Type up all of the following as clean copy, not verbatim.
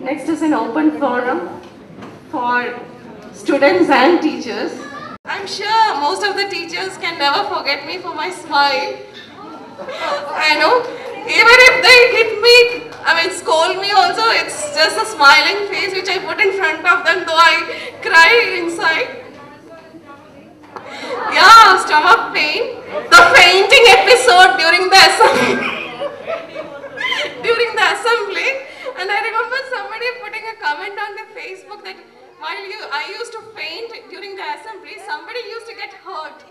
Next is an open forum for students and teachers. I'm sure most of the teachers can never forget me for my smile. I know, even if they hit me, scold me also, it's just a smiling face which I put in front of them, though I cry inside. Yeah, stomach pain. The fainting episode during the assembly. And I remember somebody putting a comment on the Facebook that while I used to faint during the assembly, somebody used to get hurt.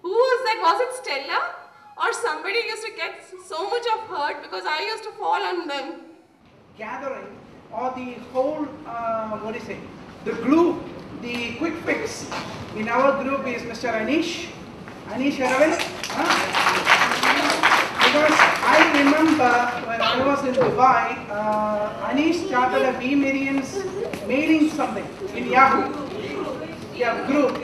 Who was that? Was it Stella? Or somebody used to get so much of hurt because I used to fall on them. Gathering or the whole, the glue, the quick fix in our group is Mr. Anish Aravind. Because I remember when I was in Dubai, Anish started a V-Marians mailing something in Yahoo. Yeah, group.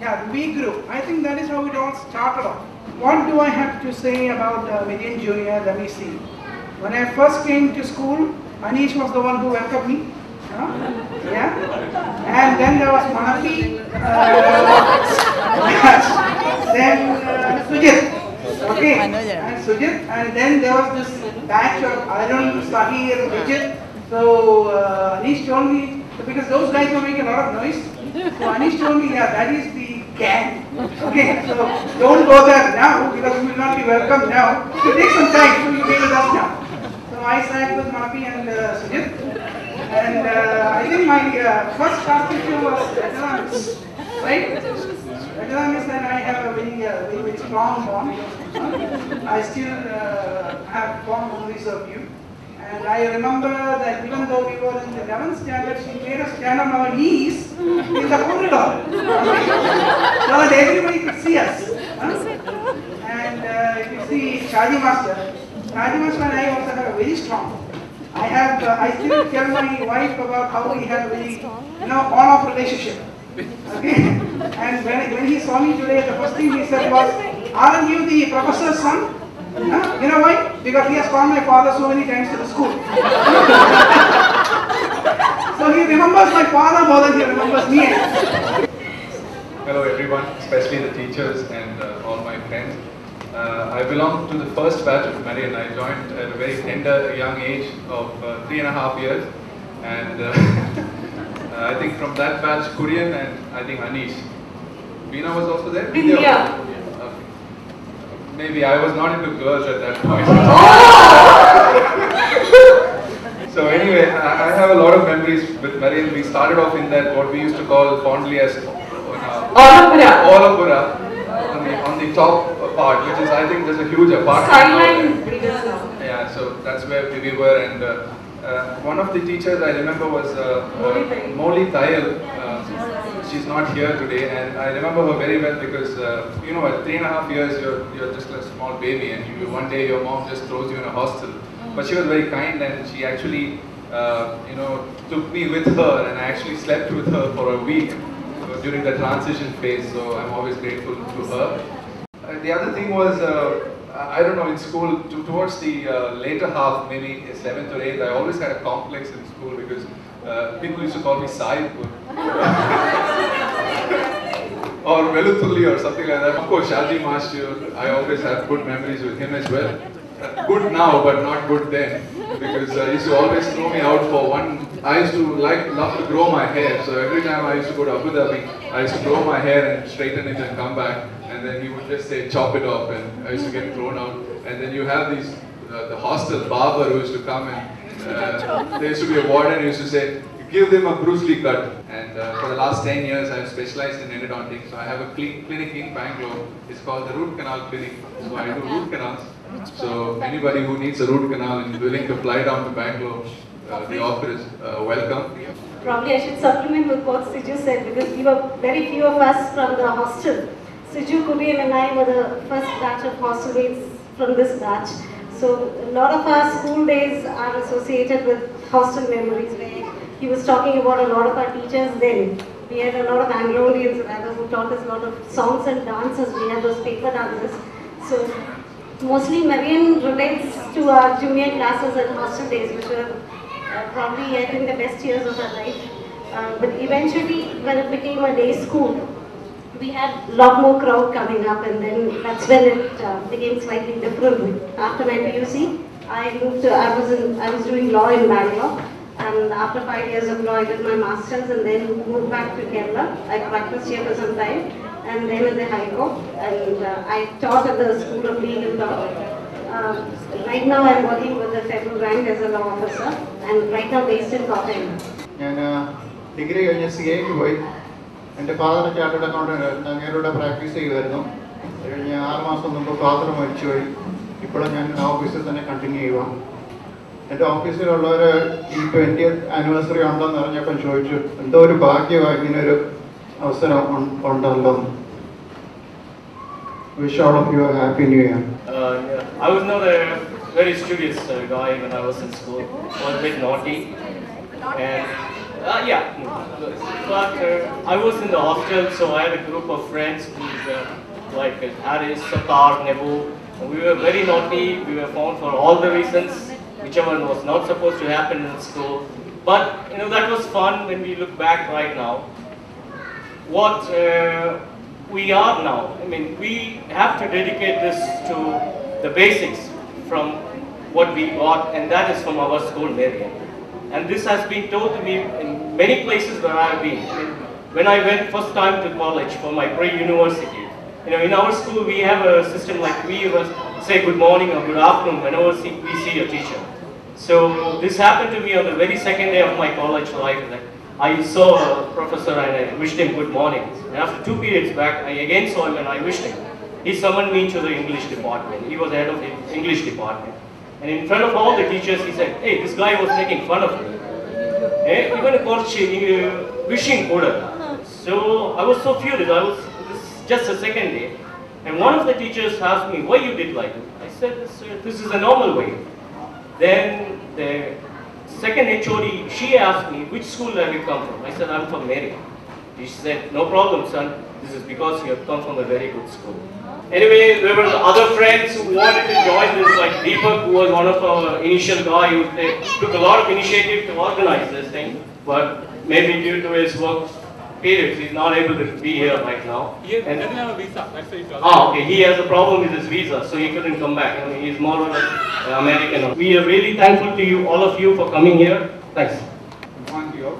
Yeah, the V group. I think that is how it all started off. What do I have to say about Marian Junior? Let me see. When I first came to school, Anish was the one who welcomed me. Yeah. And then there was Manapi. Then Sujit. Okay. And Sujit. And then there was this batch of Arun, Sahir, Vijit. So Anish told me, because those guys were making a lot of noise. So Anish told me, yeah, that is the gang. Okay, so don't go there now because you will not be welcome now. So take some time, so you be with us now. So I sat with Mapi and Sujit. And I think my first class teacher was Rajalamis, right? Rajalamis and I have a very strong bond. I still have fond memories of you. And I remember that even though we were in the 11th standard, she made us stand on our knees in the corridor so that everybody could see us. And if you see Shaji Master and I also have a very strong. I still tell my wife about how we have a very, on-off relationship. Okay? And when he saw me today, the first thing he said was, "Aren't you the professor's son?" You know why? Because he has called my father so many times to the school. So he remembers my father more than he remembers me. Hello everyone, especially the teachers and all my friends. I belong to the first batch of Marian. I joined at a very tender young age of 3.5 years. And I think from that batch, Kurian and I think Anish. Veena was also there? Yeah. Maybe I was not into girls at that point. So anyway, I have a lot of memories with Marian. We started off in that what we used to call fondly as Olapura on the top part, which is I think there's a huge apartment. Yeah, so that's where we were, and one of the teachers I remember was Moli Tayal. She's not here today, and I remember her very well because at 3.5 years you're just a small baby, and one day your mom just throws you in a hostel. But she was very kind, and she actually took me with her, and I actually slept with her for a week during the transition phase. So I'm always grateful to her. The other thing was I don't know, in school towards the later half, maybe 7th or 8th, I always had a complex in school because people used to call me Saipur. Or Velutulli or something like that. Of course, Shaji Master, I always have good memories with him as well. Good now, but not good then. Because he used to always throw me out for one. I used to love to grow my hair. So every time I used to go to Abu Dhabi, I used to grow my hair and straighten it and come back. And then he would just say, chop it off. And I used to get thrown out. And then you have these, the hostel barber who used to come and there used to be a warden who used to say, give them a Bruce Lee cut. And for the last 10 years, I have specialized in endodontics. So I have a clinic in Bangalore. It's called the Root Canal Clinic. So I do root canals. So anybody who needs a root canal and is willing to fly down to Bangalore, the offer is welcome. Probably I should supplement with what Siju said, because we were very few of us from the hostel. Siju, Kurian and I were the first batch of hostel mates from this batch. So a lot of our school days are associated with hostel memories, where he was talking about a lot of our teachers then. We had a lot of Anglo-Indians rather who taught us a lot of songs and dances. We had those paper dances. So mostly Marian relates to our junior classes and hostel days, which were probably I think the best years of our life. But eventually, when it became a day school, we had a lot more crowd coming up, and then that's when it became slightly different. After my PUC, I moved to, I was doing law in Bangalore, and after 5 years of law, I did my masters and then moved back to Kerala. I practiced here for some time, and then at the High Court, and I taught at the School of Legal Law. Right now, I'm working with the federal rank as a law officer, and right now based in Kottayam. Degree in CA and the father chartered accountant and practice here. Father office and continue. And the office is 20th anniversary on the Narayapan Church, and though the Baki on wish all of you a happy new year. Yeah. I was not a very studious guy when I was in school. I was a bit naughty. And yeah, but I was in the hostel, so I had a group of friends who like Harris, Satar, Nebu. We were very naughty. We were found for all the reasons, whichever was not supposed to happen in school. But that was fun when we look back right now. What we are now, I mean, we have to dedicate this to the basics from what we got, and that is from our school, Marian. And this has been told to me in many places where I have been. When I went first time to college for my pre-university, in our school we have a system like we say good morning or good afternoon whenever we see a teacher. So this happened to me on the very second day of my college life. I saw a professor and I wished him good morning. And after 2 periods back, I again saw him and I wished him. He summoned me to the English department. He was the head of the English department. And in front of all the teachers, he said, "Hey, this guy was making fun of me. Even a wishing order." So I was so furious. This is just a second day. And one of the teachers asked me, "Why you did like that?" I said, "This is a normal way." Then the second HOD, she asked me, "Which school have you come from?" I said, "I'm from Marian." She said, "No problem, son. This is because you have come from a very good school." Anyway, there were other friends who wanted to join this, like Deepak, who was one of our initial guys who took a lot of initiative to organize this thing, but maybe due to his work periods, he's not able to be here right now. He doesn't have a visa, that's why he's okay, he has a problem with his visa, so he couldn't come back. He's more or less American. We are really thankful to you, all of you, for coming here. Thanks. Thank you.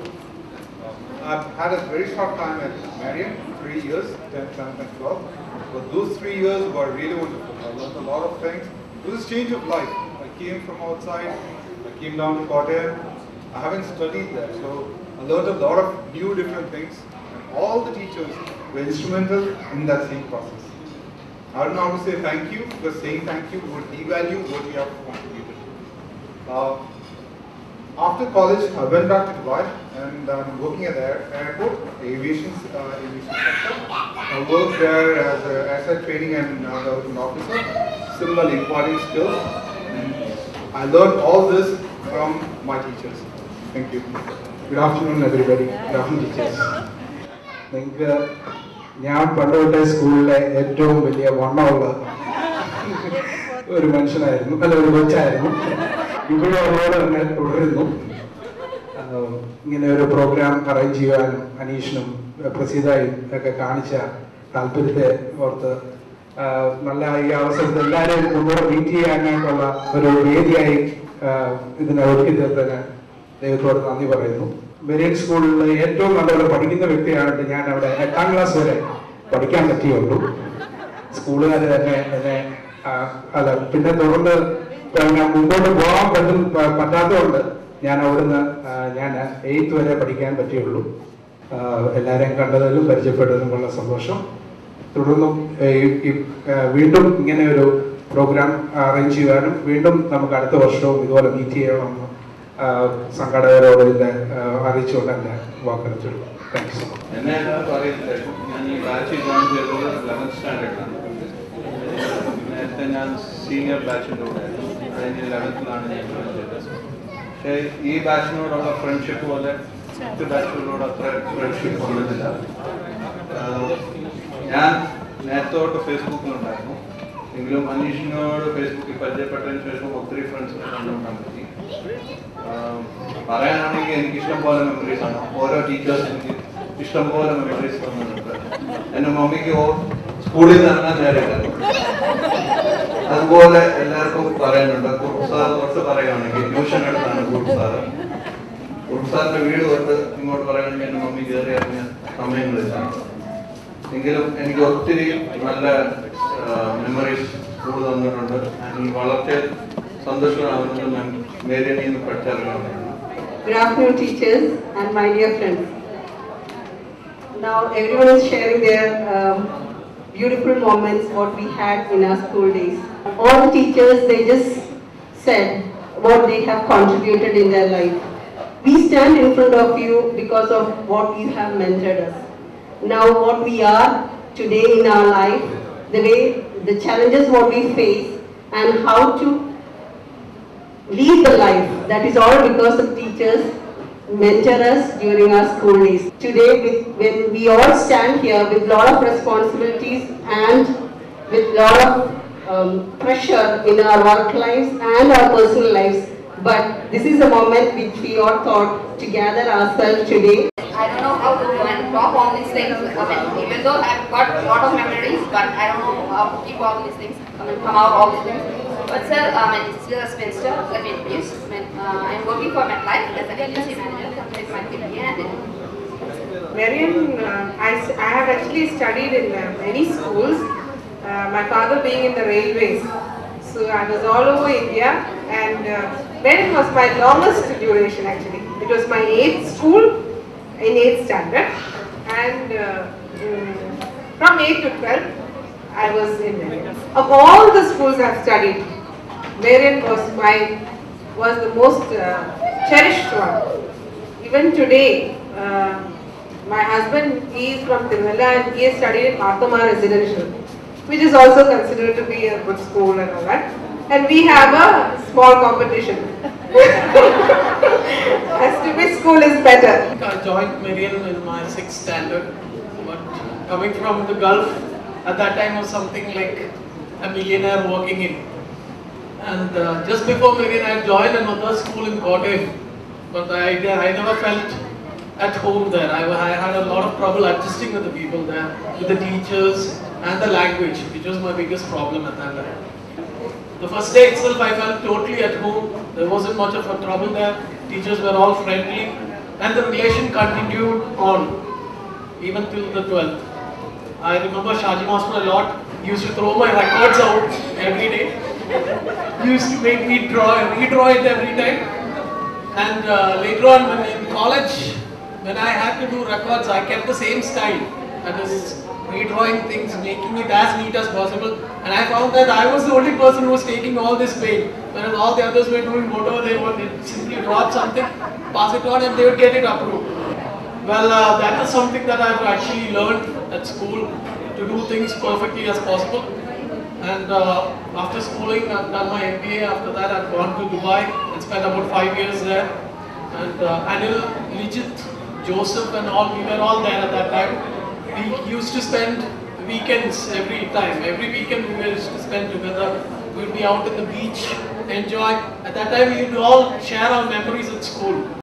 I've had a very short time at Marian, 3 years, 10th, 11th and 12th. But those 3 years were really wonderful. I learned a lot of things. It was a change of life. I came from outside, I came down to Kottayam. I haven't studied there, so I learned a lot of new different things. And all the teachers were instrumental in that same process. I don't know how to say thank you, because saying thank you would devalue what we have contributed. After college, I went back to Dubai and I'm working at the airport, aviation sector. I worked there as an asset training and development officer, similarly imparting skills. And I learned all this from my teachers. Thank you. Good afternoon, everybody. Good afternoon, teachers. ഞാൻ പണ്ട് സ്കൂളിലെ ഏറ്റവും വലിയ വണ്ണമുള്ള ഒരു മനുഷ്യനായിരുന്നു, അല്ല ഒരു കൊച്ചായിരുന്നു. ഇപ്പോഴും അവരോട് തന്നെ തുടരുന്നു. ഇങ്ങനെ ഒരു പ്രോഗ്രാം അറേഞ്ച് ചെയ്യാനും അനീഷിനും പ്രസീതായും ഒക്കെ കാണിച്ച താല്പര്യത്തെ ഓർത്ത് നല്ല ഈ അവസരത്തിൽ എല്ലാവരെയും ഒന്നുകൂടെ മീറ്റ് ചെയ്യാനായിട്ടുള്ള ഒരു വേദിയായി ഇതിനെ ഒരുക്കി തീർത്തതിന് ദൈവത്തോട് നന്ദി പറയുന്നു. മെറിയൻ സ്കൂളിൽ ഏറ്റവും നല്ലപോലെ പഠിക്കുന്ന വ്യക്തിയായിട്ട് ഞാൻ അവിടെ 8ാം ക്ലാസ് വരെ പഠിക്കാൻ പറ്റിയുള്ളൂ. സ്കൂളുകാർ തന്നെ എന്നെ അല്ല പിന്നെ തുടർന്ന് മുമ്പോട്ട് പോകാൻ പറ്റാത്തതുകൊണ്ട് ഞാൻ അവിടുന്ന് 8th വരെ പഠിക്കാൻ പറ്റിയുള്ളൂ. എല്ലാവരെയും കണ്ടതിലും പരിചയപ്പെട്ടതിലും വളരെ സന്തോഷം. തുടർന്നും വീണ്ടും ഇങ്ങനെ ഒരു പ്രോഗ്രാം അറേഞ്ച് ചെയ്യാനും വീണ്ടും നമുക്ക് അടുത്ത വർഷവും ഇതുപോലെ മീറ്റ് ചെയ്യണമെന്ന് സംഘാടകരോട് ഇതിനെ അറിയിച്ചുകൊണ്ട് എൻ്റെ വാക്കുകൾ ചൊല്ലും. Thank you so much. എന്നെ പറയുന്നത് ഞാൻ ഈ ബാച്ച് ജോയിൻ ചെയ്തത് 11th സ്റ്റാൻഡേർഡിലാണ്. നേരത്തെ ഞാൻ സീനിയർ ബാച്ചിൻ്റെ കൂടെ ആയിരുന്നു. കഴിഞ്ഞ 11th-ലാണ് ഞാൻ ജോയിൻ ചെയ്തത്. പക്ഷേ ഈ ബാച്ചിനോടുള്ള ഫ്രണ്ട്ഷിപ്പ് പോലെ മറ്റ് ബാച്ചുകളോട് അത്ര ഫ്രണ്ട്ഷിപ്പ് വന്നിട്ടില്ല. ഞാൻ നേരത്തെ തൊട്ട് ഫേസ്ബുക്കിലുണ്ടായിരുന്നു. എങ്കിലും അനീഷിനോട് ഫേസ്ബുക്കിൽ പരിചയപ്പെട്ടതിന് ശേഷം ഒത്തിരി ഫ്രണ്ട്സിനെ കണ്ടുകൊണ്ടാൻ പറ്റി. പറയാനാണെങ്കിൽ എനിക്ക് ഇഷ്ടംപോലെ മെമ്മറീസ് ആണ്. ഓരോ ടീച്ചേഴ്സ് എനിക്ക് ഇഷ്ടംപോലെ മെമ്മറീസ് തന്നിട്ടുണ്ട്. എൻ്റെ മമ്മിക്ക് സ്കൂളിൽ നിന്ന് ഇറങ്ങാൻ നേരില്ല. അതുപോലെ എല്ലാവർക്കും പറയാനുണ്ട്. കുറുപ്പ് സാർ തൊട്ട് പറയുകയാണെങ്കിൽ ട്യൂഷൻ എടുത്താണ് കുറുപ്പ് സാറ്. കുറുപ്പ് സാറിന്റെ വീട് തൊട്ട് ഇങ്ങോട്ട് പറയുകയാണെങ്കിൽ എൻ്റെ മമ്മി കയറി ഇറങ്ങിയ സമയങ്ങളിലാണ്. എങ്കിലും എനിക്ക് ഒത്തിരി നല്ല മെമ്മറീസ് സ്കൂൾ തന്നിട്ടുണ്ട്. ഞാൻ വളരെ സന്തോഷമാകുന്നത് ഞാൻ മേരിയനിൽ നിന്ന് പഠിച്ചിറങ്ങുകയാണ്. Good afternoon, teachers and my dear friends. Now everyone is sharing their beautiful moments what we had in our school days. All the teachers, they just said what they have contributed in their life. We stand in front of you because of what you have mentored us. Now what we are today in our life, the way, the challenges what we face and how to lead the life, that is all because of teachers mentor us during our school days. Today, when we all stand here with lot of responsibilities and with lot of pressure in our work lives and our personal lives, but this is a moment which we all thought to gather ourselves today. I don't know how to talk all these things. I mean, even though I've got a lot of memories, but I don't know how to keep all these things, come out all these things. But still, still a spinster, let me introduce. I'm working for MetLife as an agency manager with my MBA. Marian, I have actually studied in many schools, my father being in the railways. So I was all over India, and Marian was my longest duration actually. It was my 8th school in 8th standard, and from 8 to 12 I was in Marian. Of all the schools I have studied, Marian was the most cherished one. Even today, my husband, he is from Tiruvalla and he has studied in Marthama Residential, which is also considered to be a good school and all that. And we have a small competition as to which school is better. I joined Marian in my 6th standard, but coming from the Gulf, at that time was something like a millionaire walking in. And just before Marian, I joined another school in Kottayam, but I never felt at home there. I had a lot of trouble adjusting with the people there, with the teachers and the language, which was my biggest problem at that time. The first day itself, I felt totally at home. There wasn't much of a trouble there. Teachers were all friendly, and the relation continued on, even till the 12th. I remember Shaji Master a lot. He used to throw my records out every day. He used to make me redraw it every time. And later on, when in college, when I had to do records, I kept the same style. That is, redrawing things, making it as neat as possible. And I found that I was the only person who was taking all this pain. Whereas all the others were doing whatever they want. They simply drop something, pass it on, and they would get it approved. Well, that is something that I've actually learned at school, to do things perfectly as possible. And after schooling, I've done my MBA. After that, I've gone to Dubai and spent about 5 years there. And Anil, Lijit, Joseph and all, we were all there at that time. We used to spend weekends every time. Every weekend we used to spend together. We'd be out at the beach, enjoy. At that time, we would all share our memories at school.